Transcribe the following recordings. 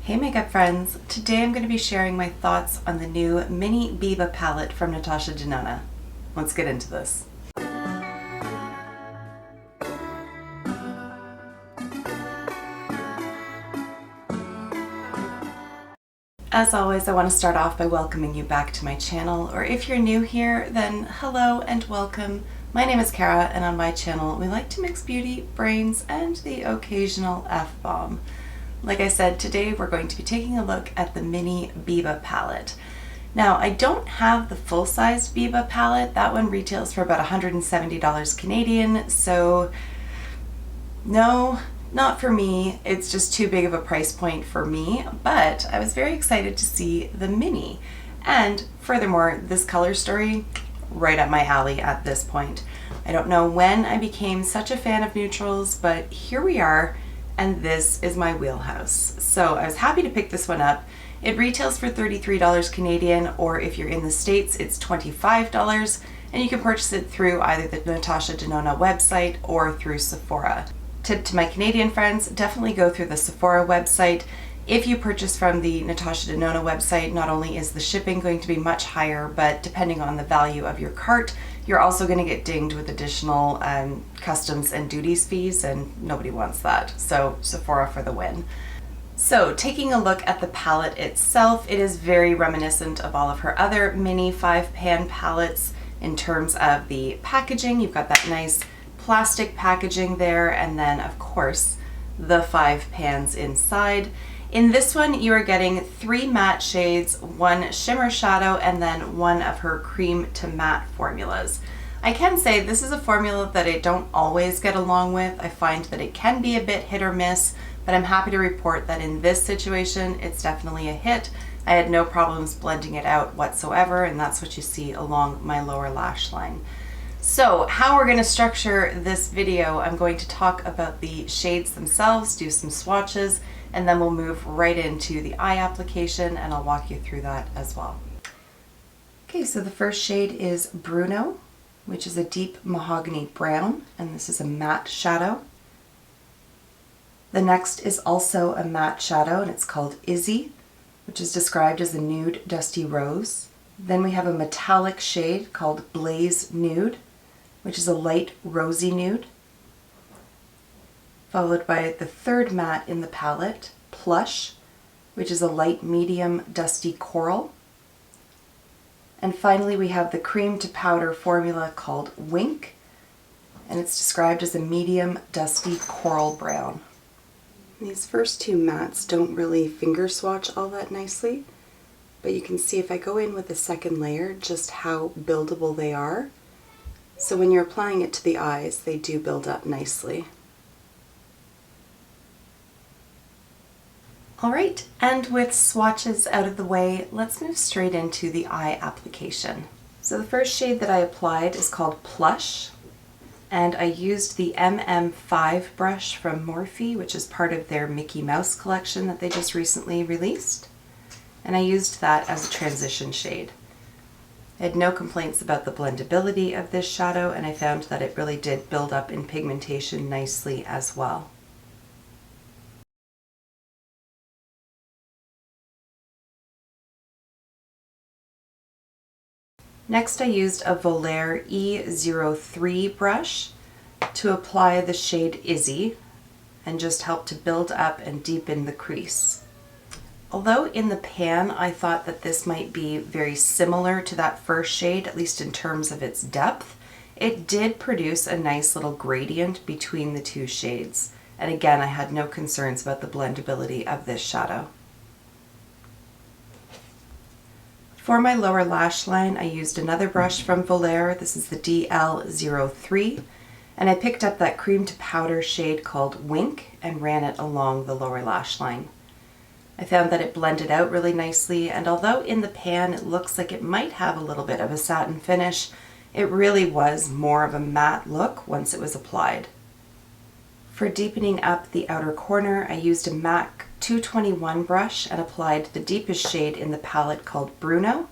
Hey makeup friends! Today I'm going to be sharing my thoughts on the new Mini Biba palette from Natasha Denona. Let's get into this. As always, I want to start off by welcoming you back to my channel, or if you're new here, then hello and welcome. My name is Kara, and on my channel we like to mix beauty, brains, and the occasional F-bomb. Like I said, today we're going to be taking a look at the Mini Biba palette. Now, I don't have the full-sized Biba palette. That one retails for about $170 Canadian, so no, not for me. It's just too big of a price point for me, but I was very excited to see the Mini. And furthermore, this color story, right up my alley at this point. I don't know when I became such a fan of neutrals, but here we are. And this is my wheelhouse. So I was happy to pick this one up. It retails for $33 Canadian, or if you're in the States, it's $25, and you can purchase it through either the Natasha Denona website or through Sephora. Tip to my Canadian friends, definitely go through the Sephora website. If you purchase from the Natasha Denona website, not only is the shipping going to be much higher, but depending on the value of your cart, you're also going to get dinged with additional customs and duties fees, and nobody wants that. So Sephora for the win. So taking a look at the palette itself, it is very reminiscent of all of her other mini 5-pan palettes in terms of the packaging. You've got that nice plastic packaging there, and then of course the 5 pans inside. In this one, you are getting 3 matte shades, 1 shimmer shadow, and then 1 of her cream to matte formulas. I can say this is a formula that I don't always get along with. I find that it can be a bit hit or miss, but I'm happy to report that in this situation, it's definitely a hit. I had no problems blending it out whatsoever, and that's what you see along my lower lash line. So how we're going to structure this video, I'm going to talk about the shades themselves, do some swatches, and then we'll move right into the eye application, and I'll walk you through that as well. Okay, so the first shade is Bruno, which is a deep mahogany brown, and this is a matte shadow. The next is also a matte shadow, and it's called Izzy, which is described as a nude dusty rose. Then we have a metallic shade called Blaze Nude, which is a light rosy nude, followed by the third matte in the palette, Plush, which is a light medium dusty coral. And finally we have the cream to powder formula called Wink, and it's described as a medium dusty coral brown. These first 2 mattes don't really finger swatch all that nicely, but you can see if I go in with the second layer just how buildable they are. So when you're applying it to the eyes, they do build up nicely. All right, and with swatches out of the way, let's move straight into the eye application. So the first shade that I applied is called Plush, and I used the MM5 brush from Morphe, which is part of their Mickey Mouse collection that they just recently released. And I used that as a transition shade. I had no complaints about the blendability of this shadow, and I found that it really did build up in pigmentation nicely as well. Next, I used a Volair E03 brush to apply the shade Izzy and just help to build up and deepen the crease. Although in the pan I thought that this might be very similar to that first shade, at least in terms of its depth, it did produce a nice little gradient between the 2 shades. And again, I had no concerns about the blendability of this shadow. For my lower lash line, I used another brush from Volair. This is the DL03, and I picked up that cream to powder shade called Wink and ran it along the lower lash line. I found that it blended out really nicely, and although in the pan it looks like it might have a little bit of a satin finish, it really was more of a matte look once it was applied. For deepening up the outer corner, I used a MAC 221 brush and applied the deepest shade in the palette called Bruno.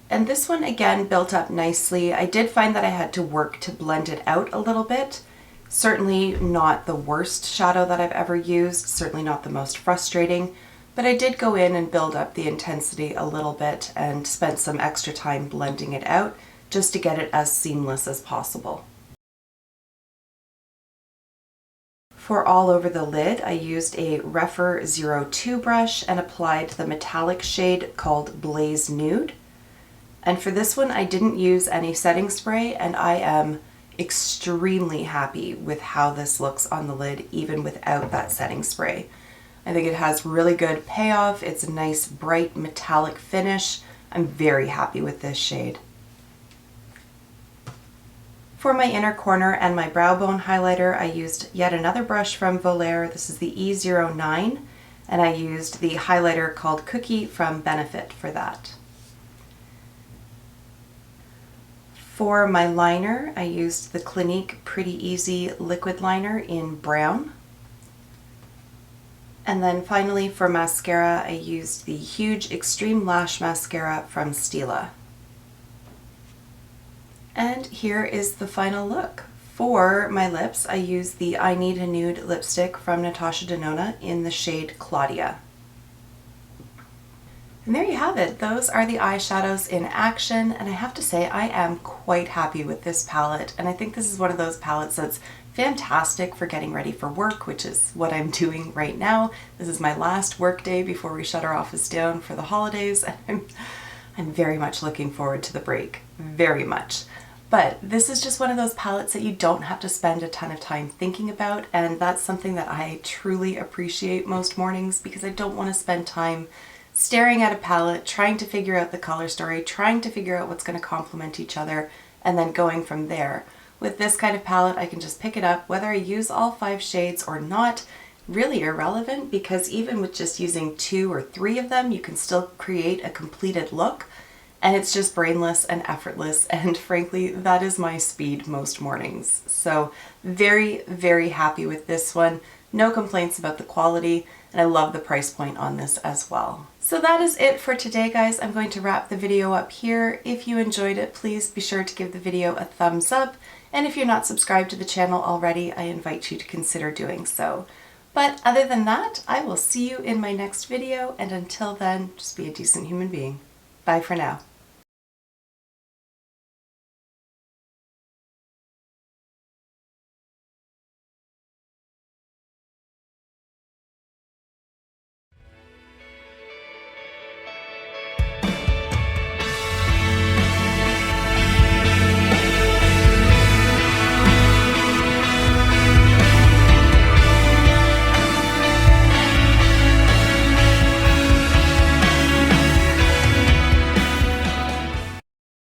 And this one again built up nicely. I did find that I had to work to blend it out a little bit, Certainly not the worst shadow that I've ever used, certainly not the most frustrating, but I did go in and build up the intensity a little bit and spent some extra time blending it out just to get it as seamless as possible. For all over the lid, I used a Refer 02 brush and applied the metallic shade called Blaze Nude. And for this one, I didn't use any setting spray, and I am extremely happy with how this looks on the lid, even without that setting spray. I think it has really good payoff. It's a nice, bright, metallic finish. I'm very happy with this shade. For my inner corner and my brow bone highlighter, I used yet another brush from Volair. This is the E09, and I used the highlighter called Cookie from Benefit for that. For my liner, I used the Clinique Pretty Easy liquid liner in brown. And then finally for mascara, I used the Huge Extreme Lash Mascara from Stila. And here is the final look. For my lips, I used the I Need a Nude lipstick from Natasha Denona in the shade Claudia. And there you have it. Those are the eyeshadows in action, and I have to say I am quite happy with this palette, and I think this is one of those palettes that's fantastic for getting ready for work, which is what I'm doing right now. This is my last work day before we shut our office down for the holidays, and I'm very much looking forward to the break. Very much. But this is just one of those palettes that you don't have to spend a ton of time thinking about, and that's something that I truly appreciate most mornings, because I don't want to spend time staring at a palette, trying to figure out the color story, trying to figure out what's going to complement each other, and then going from there. With this kind of palette, I can just pick it up, whether I use all 5 shades or not, really irrelevant, because even with just using 2 or 3 of them, you can still create a completed look. And it's just brainless and effortless, and frankly, that is my speed most mornings. So very, very happy with this one. No complaints about the quality, and I love the price point on this as well. So that is it for today, guys. I'm going to wrap the video up here. If you enjoyed it, please be sure to give the video a thumbs up. And if you're not subscribed to the channel already, I invite you to consider doing so. But other than that, I will see you in my next video, and until then, just be a decent human being. Bye for now.